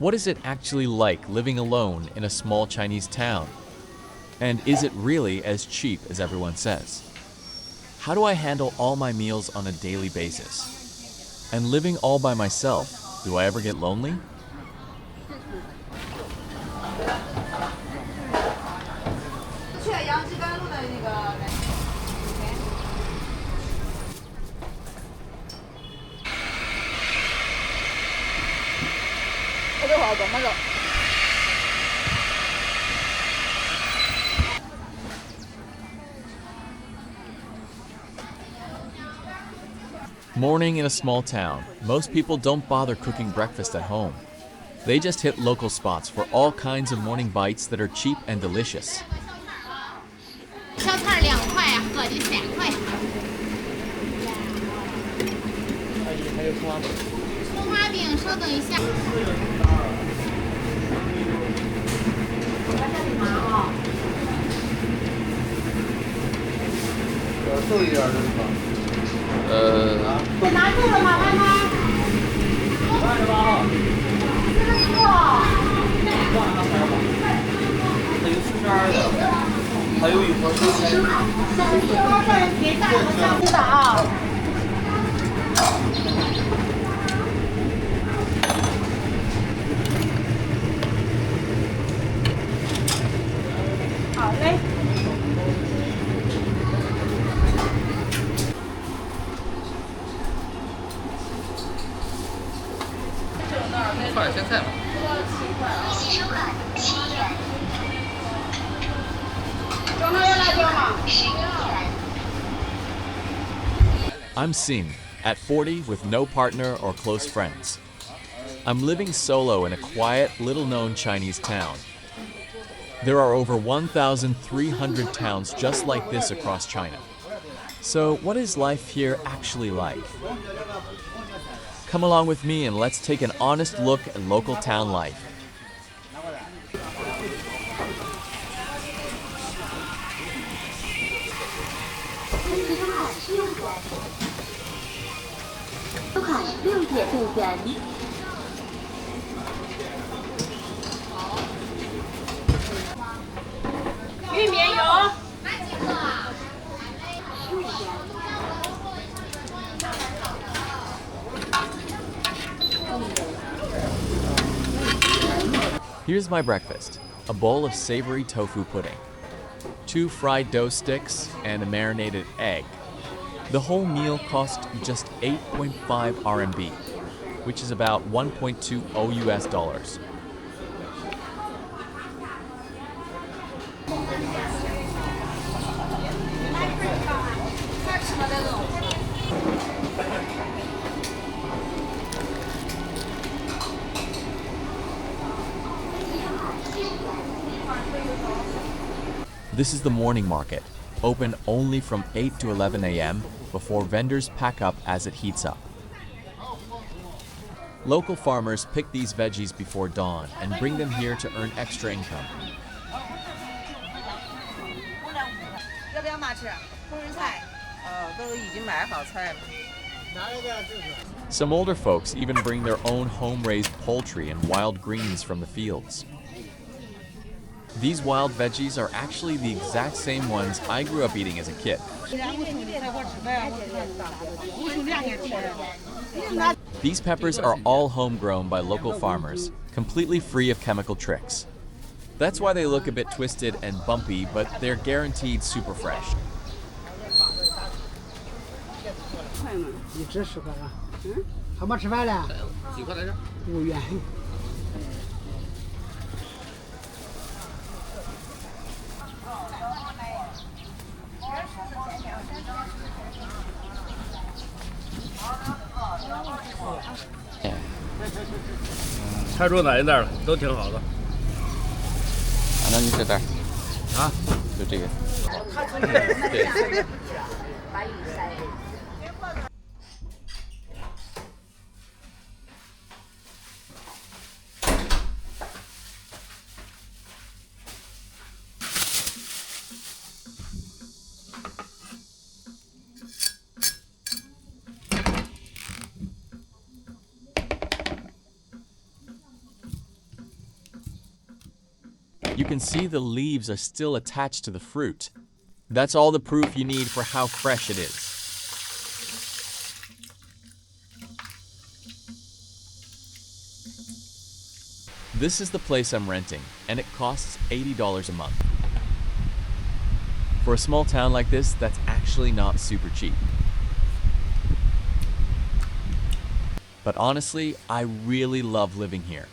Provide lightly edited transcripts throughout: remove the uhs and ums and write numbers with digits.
What is it actually like living alone in a small Chinese town? And is it really as cheap as everyone says? How do I handle all my meals on a daily basis? And living all by myself, do I ever get lonely? Morning in a small town. Most people don't bother cooking breakfast at home. They just hit local spots for all kinds of morning bites that are cheap and delicious. 小菜2块，合的3块。还有葱花饼，稍等一下。瘦一点的吗？拿住了吗，妈妈？28号。还有42的，还有一盒生菜。别大了，这样的啊。好嘞。放点咸菜吧。I'm Sim, at 40 with no partner or close friends. I'm living solo in a quiet, little-known Chinese town. There are over 1,300 towns just like this across China. So what is life here actually like? Come along with me and let's take an honest look at local town life. Here's my breakfast, a bowl of savory tofu pudding, 2 fried dough sticks, and a marinated egg. The whole meal cost just 8.5 RMB, which is about 1.20 US dollars. This is the morning market, open only from 8 to 11 a.m. before vendors pack up as it heats up. Local farmers pick these veggies before dawn and bring them here to earn extra income. Some older folks even bring their own home-raised poultry and wild greens from the fields. These wild veggies are actually the exact same ones I grew up eating as a kid. These peppers are all homegrown by local farmers, completely free of chemical tricks. That's why they look a bit twisted and bumpy, but they're guaranteed super fresh. Yeah. 菜桌哪一袋了？都挺好的。那你这袋啊，就这个。对。You can see the leaves are still attached to the fruit. That's all the proof you need for how fresh it is. This is the place I'm renting, and it costs $80 a month. For a small town like this, that's actually not super cheap. But honestly, I really love living here.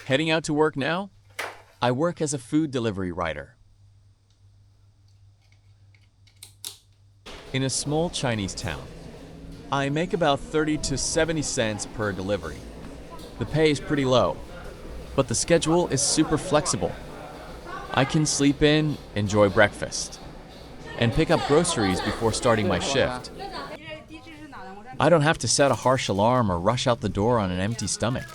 Heading out to work now? I work as a food delivery rider. In a small Chinese town, I make about 30 to 70 cents per delivery. The pay is pretty low, but the schedule is super flexible. I can sleep in, enjoy breakfast, and pick up groceries before starting my shift. I don't have to set a harsh alarm or rush out the door on an empty stomach.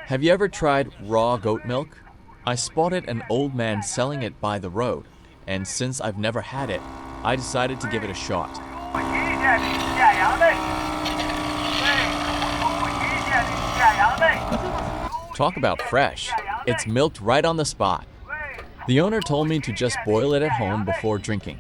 Have you ever tried raw goat milk? I spotted an old man selling it by the road, and since I've never had it, I decided to give it a shot. Talk about fresh. It's milked right on the spot. The owner told me to just boil it at home before drinking.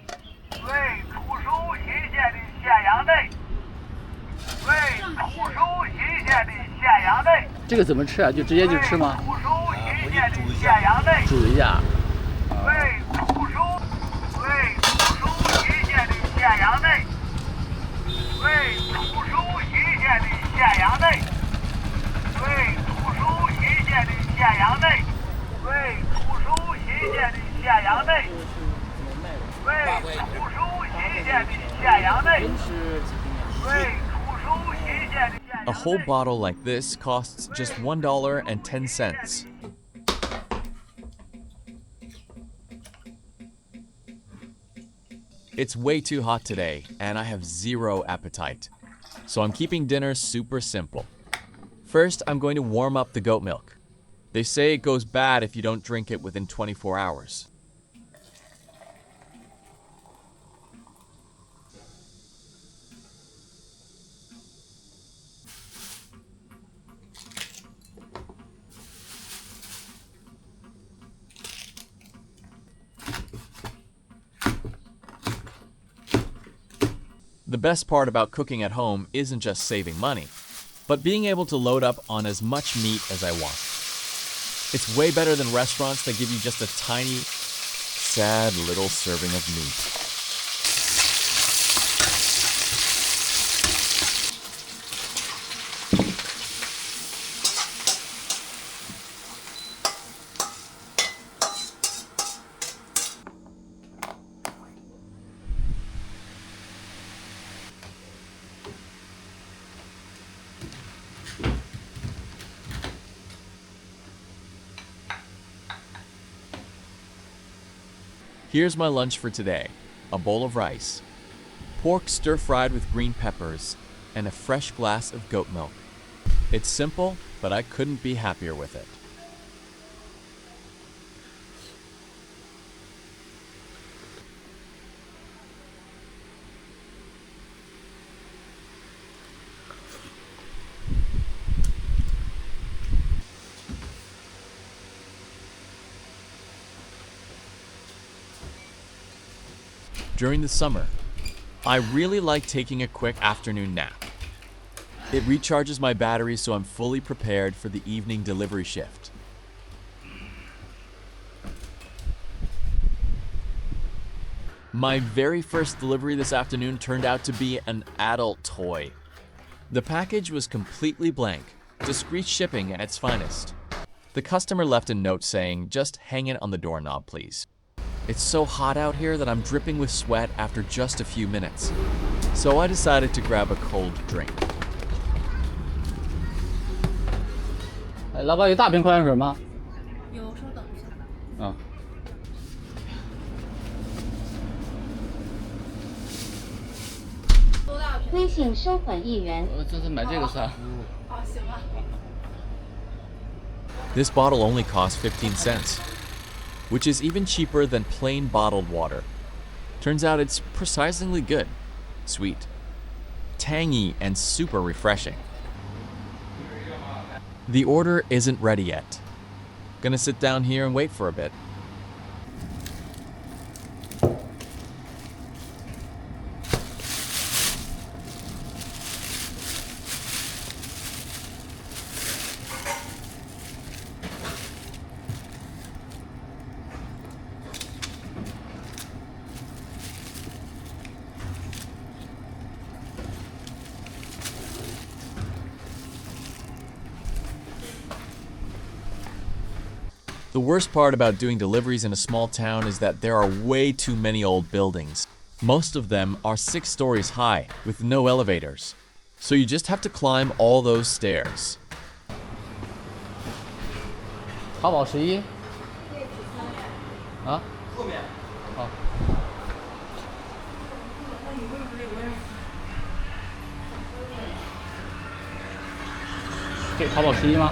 这个怎么吃啊？就直接就吃吗？回去煮一下。煮一下。A whole bottle like this costs just $1.10. It's way too hot today, and I have zero appetite. So I'm keeping dinner super simple. First, I'm going to warm up the goat milk. They say it goes bad if you don't drink it within 24 hours. The best part about cooking at home isn't just saving money, but being able to load up on as much meat as I want. It's way better than restaurants that give you just a tiny, sad little serving of meat. Here's my lunch for today, a bowl of rice, pork stir-fried with green peppers, and a fresh glass of goat milk. It's simple, but I couldn't be happier with it. During the summer, I really like taking a quick afternoon nap. It recharges my battery so I'm fully prepared for the evening delivery shift. My very first delivery this afternoon turned out to be an adult toy. The package was completely blank, discreet shipping at its finest. The customer left a note saying, "Just hang it on the doorknob, please." It's so hot out here that I'm dripping with sweat after just a few minutes. So I decided to grab a cold drink. 哎，老板有大瓶矿泉水吗？有，稍等一下。啊。微信收款1元。这次买这个算。哦，行吧。This bottle only costs 15 cents, which is even cheaper than plain bottled water. Turns out it's surprisingly good. Sweet, tangy, and super refreshing. The order isn't ready yet. Gonna sit down here and wait for a bit. The worst part about doing deliveries in a small town is that there are way too many old buildings. Most of them are 6 stories high with no elevators. So you just have to climb all those stairs. 淘宝11。啊？后面。好。这淘宝11吗？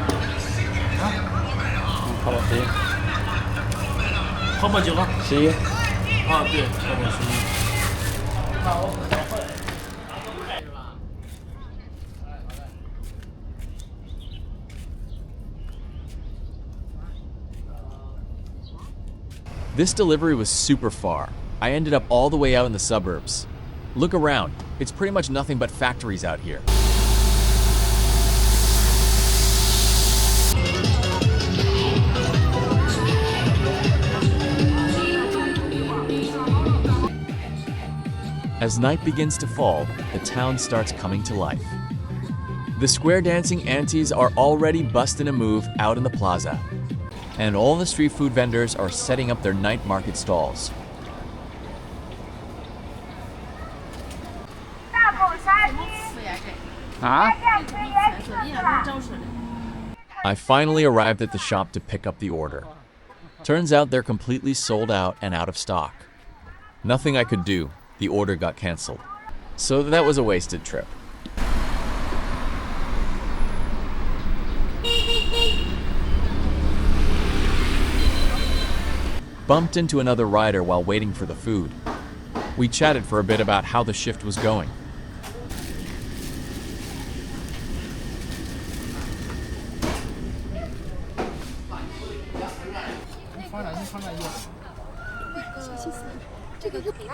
淘宝11。淘宝几号11。啊，对，淘宝11。 This delivery was super far. I ended up all the way out in the suburbs. Look around. It's pretty much nothing but factories out here. As night begins to fall, the town starts coming to life. The square dancing aunties are already busting a move out in the plaza. And all the street food vendors are setting up their night market stalls. I finally arrived at the shop to pick up the order. Turns out they're completely sold out and out of stock. Nothing I could do. The order got canceled. So that was a wasted trip. Bumped into another rider while waiting for the food. We chatted for a bit about how the shift was going.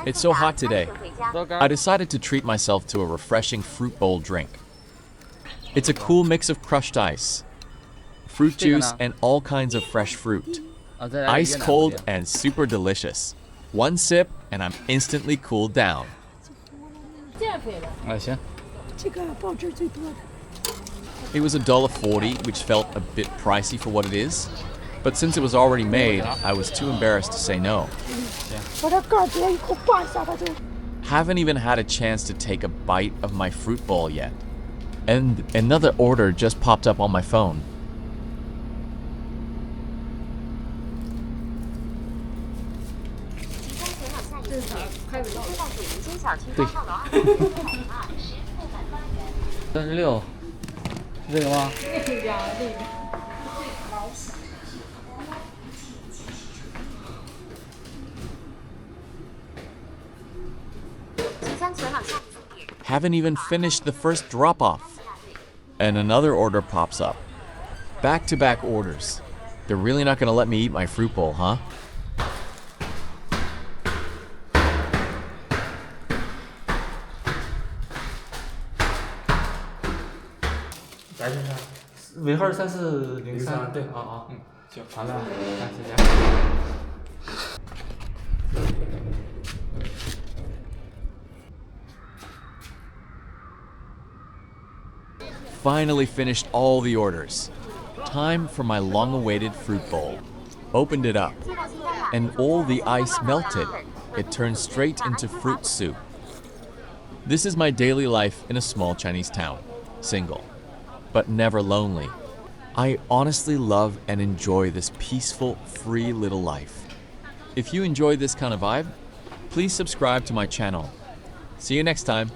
It's so hot today. I decided to treat myself to a refreshing fruit bowl drink. It's a cool mix of crushed ice, fruit juice, and all kinds of fresh fruit. Ice cold and super delicious. One sip and I'm instantly cooled down. It was $1.40, which felt a bit pricey for what it is. But since it was already made, I was too embarrassed to say no. Haven't even had a chance to take a bite of my fruit bowl yet. And another order just popped up on my phone.36，是这个吗？Haven't even finished the first drop-off. And another order pops up. Back-to-back orders. They're really not gonna let me eat my fruit bowl, huh?尾号3403，对，行，好了，谢谢。Finally finished all the orders. Time for my long-awaited fruit bowl. Opened it up, and all the ice melted. It turned straight into fruit soup. This is my daily life in a small Chinese town. Single, but never lonely. I honestly love and enjoy this peaceful, free little life. If you enjoy this kind of vibe, please subscribe to my channel. See you next time.